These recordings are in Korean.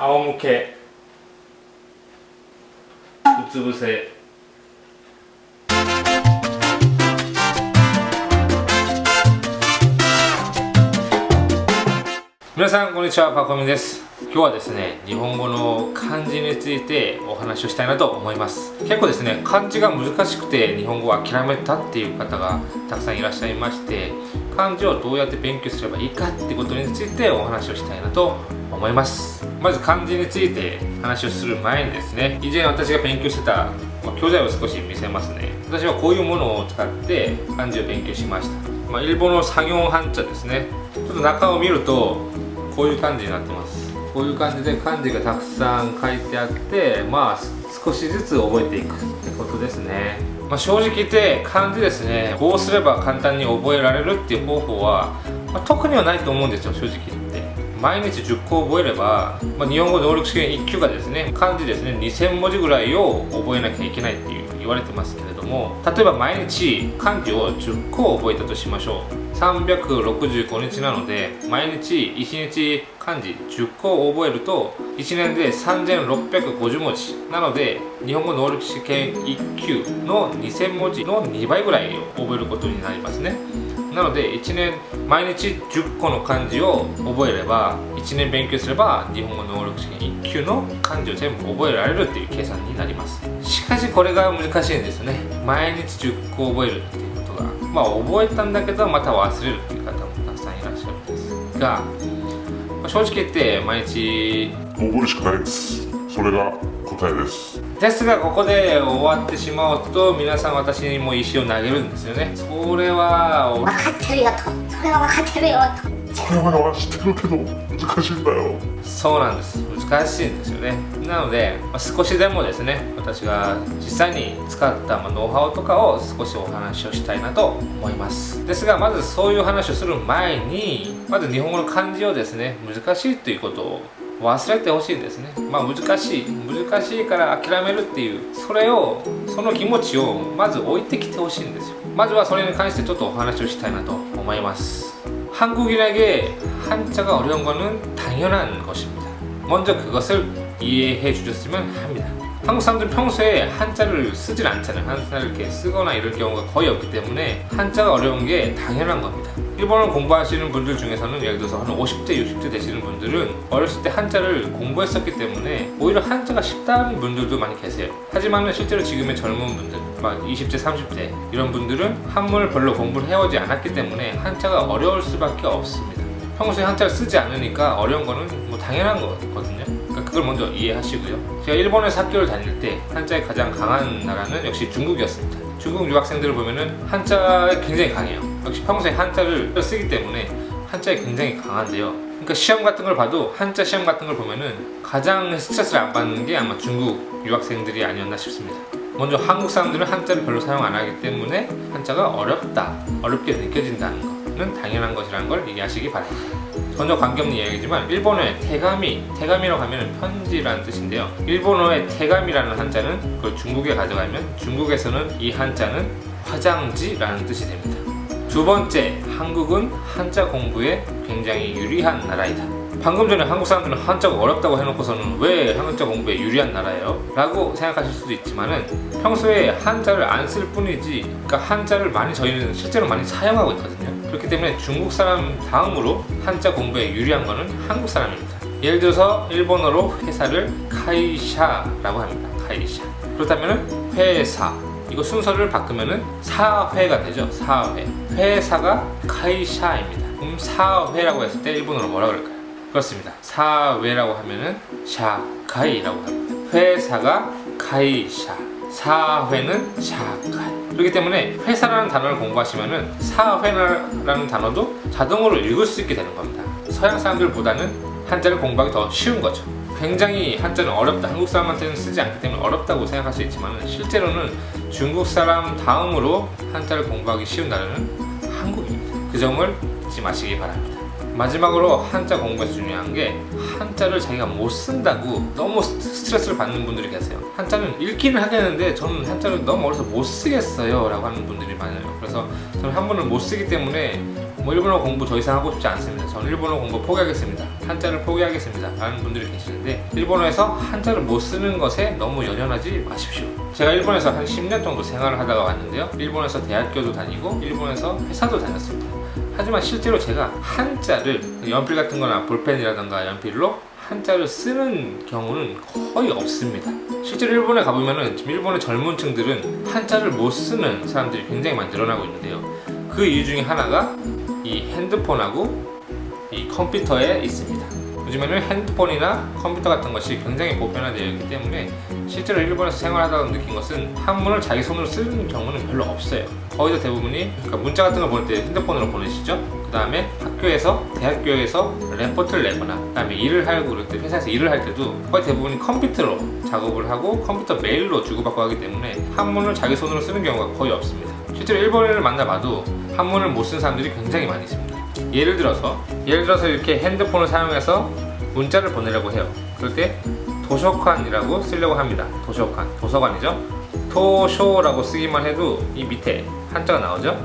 仰向け、うつ伏せ。皆さんこんにちは、パコミです。今日はですね、日本語の漢字についてお話をしたいなと思います。結構ですね、漢字が難しくて日本語を諦めたっていう方がたくさんいらっしゃいまして、漢字をどうやって勉強すればいいかってことについてお話をしたいなと思います。まず漢字について話をする前にですね、以前私が勉強してた教材を少し見せますね。私はこういうものを使って漢字を勉強しました。日本の作業半茶ですね。ちょっと中を見るとこういう感じになってます。こういう感じで漢字がたくさん書いてあって、少しずつ覚えていくってことですね。正直言って漢字ですね、こうすれば簡単に覚えられるっていう方法は、特にはないと思うんですよ、正直言って。毎日10個覚えれば、日本語能力試験1級がですね、漢字ですね2000文字ぐらいを覚えなきゃいけないっていう言われてますけれども、例えば毎日漢字を10個覚えたとしましょう。365日なので、毎日1日漢字10個覚えると1年で3650文字なので、日本語能力試験1級の2000文字の2倍ぐらいを覚えることになりますね。なので1年毎日10個の漢字を覚えれば、1年勉強すれば日本語能力試験1級の漢字を全部覚えられるっていう計算になります。しかしこれが難しいんですよね。毎日10個覚えるっていうことが、覚えたんだけどまた忘れるっていう方もたくさんいらっしゃるんですが、正直言って毎日覚えるしかないです。それが答えです。ですが、ここで終わってしまうと皆さん私にも石を投げるんですよね。それは分かってるよと、それは分かってるよと、それは知ってるけど難しいんだよ。そうなんです、難しいんですよね。なので、少しでもですね、私が実際に使ったノウハウとかを少しお話をしたいなと思います。ですが、まずそういう話をする前に、まず日本語の漢字をですね、難しいということを忘れてほしいんですね。難しいから諦めるっていう、その気持ちをまず置いてきてほしいんですよ。まずはそれに関してちょっとお話をしたいなと思います. 한국인에게 한자가 어려운 거는 당연한 것입니다. 먼저 그것을 이해해 주셨으면 합니다. 한국 사람들은 평소에 한자를 쓰질 않잖아요. 한자를 이렇게 쓰거나 이럴 경우가 거의 없기 때문에 한자가 어려운 게 당연한 겁니다. 일본어를 공부하시는 분들 중에서는 예를 들어서 한 50대, 60대 되시는 분들은 어렸을 때 한자를 공부했었기 때문에 오히려 한자가 쉽다는 분들도 많이 계세요. 하지만 실제로 지금의 젊은 분들, 20대, 30대 이런 분들은 한문을 별로 공부를 해오지 않았기 때문에 한자가 어려울 수밖에 없습니다. 평소에 한자를 쓰지 않으니까 어려운 거는 당연한 거거든요. 그러니까 그걸 먼저 이해하시고요. 제가 일본에서 학교를 다닐 때 한자에 가장 강한 나라는 역시 중국이었습니다. 중국 유학생들을 보면은 한자에 굉장히 강해요. 역시 평소에 한자를 쓰기 때문에 한자에 굉장히 강한데요. 그러니까 시험 같은 걸 봐도, 한자 시험 같은 걸 보면은 가장 스트레스를 안 받는 게 아마 중국 유학생들이 아니었나 싶습니다. 먼저 한국 사람들은 한자를 별로 사용 안 하기 때문에 한자가 어렵게 느껴진다는 거는 당연한 것이라는 걸 이해하시기 바랍니다. 전혀 관계없는 이야기지만 일본어의 태감이라고 하면 편지라는 뜻인데요. 일본어의 태감이라는 한자는 그걸 중국에 가져가면 중국에서는 이 한자는 화장지라는 뜻이 됩니다. 두 번째, 한국은 한자 공부에 굉장히 유리한 나라이다. 방금 전에 한국 사람들은 한자가 어렵다고 해놓고서는 왜 한자 공부에 유리한 나라예요? 라고 생각하실 수도 있지만은, 평소에 한자를 안 쓸 뿐이지, 그러니까 한자를 저희는 실제로 많이 사용하고 있거든요. 그렇기 때문에 중국 사람 다음으로 한자 공부에 유리한 거는 한국 사람입니다. 예를 들어서 일본어로 회사를 카이샤라고 합니다. 카이샤. 그렇다면은 회사, 이거 순서를 바꾸면은 사회가 되죠. 사회. 회사가 카이샤입니다. 그럼 사회라고 했을 때 일본어로 뭐라 그럴까요? 그렇습니다. 사회라고 하면은 샤카이라고 합니다. 회사가 카이샤, 사회는 샤카이. 그렇기 때문에 회사라는 단어를 공부하시면은 사회라는 단어도 자동으로 읽을 수 있게 되는 겁니다. 서양 사람들보다는 한자를 공부하기 더 쉬운 거죠. 굉장히 한자는 어렵다, 한국 사람한테는 쓰지 않기 때문에 어렵다고 생각할 수 있지만, 실제로는 중국 사람 다음으로 한자를 공부하기 쉬운 나라는 한국입니다. 그 점을 잊지 마시기 바랍니다. 마지막으로 한자 공부에서 중요한 게, 한자를 자기가 못 쓴다고 너무 스트레스를 받는 분들이 계세요. 한자는 읽기는 하겠는데 저는 한자를 너무 어려서 못 쓰겠어요 라고 하는 분들이 많아요. 그래서 저는 한문을 못 쓰기 때문에 뭐 일본어 공부 더 이상 하고 싶지 않습니다. 저는 일본어 공부 포기하겠습니다. 한자를 포기하겠습니다. 라는 분들이 계시는데 일본어에서 한자를 못 쓰는 것에 너무 연연하지 마십시오. 제가 일본에서 한 10년 정도 생활을 하다가 왔는데요. 일본에서 대학교도 다니고 일본에서 회사도 다녔습니다. 하지만 실제로 제가 한자를 연필 같은 거나 볼펜이라던가 연필로 한자를 쓰는 경우는 거의 없습니다. 실제로 일본에 가보면은 지금 일본의 젊은 층들은 한자를 못 쓰는 사람들이 굉장히 많이 늘어나고 있는데요. 그 이유 중에 하나가 이 핸드폰하고 이 컴퓨터에 있습니다. 요즘에는 핸드폰이나 컴퓨터 같은 것이 굉장히 보편화되어 있기 때문에 실제로 일본에서 생활하다가 느낀 것은 한문을 자기 손으로 쓰는 경우는 별로 없어요. 거의 다 대부분이 그러니까 문자 같은 거 보낼 때 핸드폰으로 보내시죠. 그 다음에 학교에서 대학교에서 레포트를 내거나 그 다음에 일을 하고 그럴 때 회사에서 일을 할 때도 거의 대부분이 컴퓨터로 작업을 하고 컴퓨터 메일로 주고받고 하기 때문에 한문을 자기 손으로 쓰는 경우가 거의 없습니다. 실제로 일본인을 만나봐도 한문을 못 쓰는 사람들이 굉장히 많이 있습니다. 예를 들어서 이렇게 핸드폰을 사용해서 문자를 보내려고 해요. 그럴 때 도서관이라고 쓰려고 합니다. 도서관, 도서관이죠. 도쇼라고 쓰기만 해도 이 밑에 한자가 나오죠.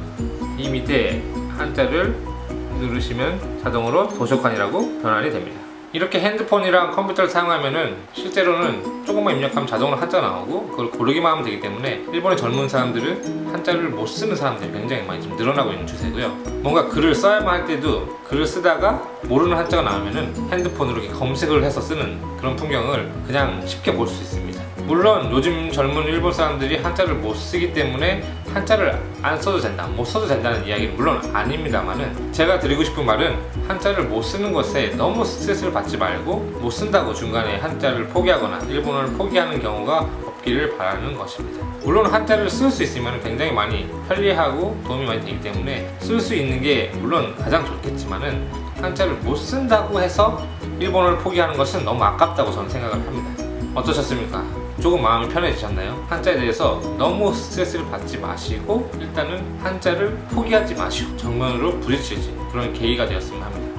이 밑에 한자를 누르시면 자동으로 도서관이라고 변환이 됩니다. 이렇게 핸드폰이랑 컴퓨터를 사용하면은 실제로는 조금만 입력하면 자동으로 한자 나오고 그걸 고르기만 하면 되기 때문에 일본의 젊은 사람들은 한자를 못 쓰는 사람들이 굉장히 많이 좀 늘어나고 있는 추세고요. 뭔가 글을 써야만 할 때도 글을 쓰다가 모르는 한자가 나오면은 핸드폰으로 이렇게 검색을 해서 쓰는 그런 풍경을 그냥 쉽게 볼 수 있습니다. 물론 요즘 젊은 일본 사람들이 한자를 못 쓰기 때문에 한자를 안 써도 된다, 못 써도 된다는 이야기는 물론 아닙니다만은 제가 드리고 싶은 말은 한자를 못 쓰는 것에 너무 스트레스를 받지 말고 못 쓴다고 중간에 한자를 포기하거나 일본어를 포기하는 경우가 없기를 바라는 것입니다. 물론 한자를 쓸 수 있으면 굉장히 많이 편리하고 도움이 많이 되기 때문에 쓸 수 있는 게 물론 가장 좋겠지만은 한자를 못 쓴다고 해서 일본어를 포기하는 것은 너무 아깝다고 저는 생각을 합니다. 어떠셨습니까? 조금 마음이 편해지셨나요? 한자에 대해서 너무 스트레스를 받지 마시고 일단은 한자를 포기하지 마시고 정면으로 부딪히지 그런 계기가 되었으면 합니다.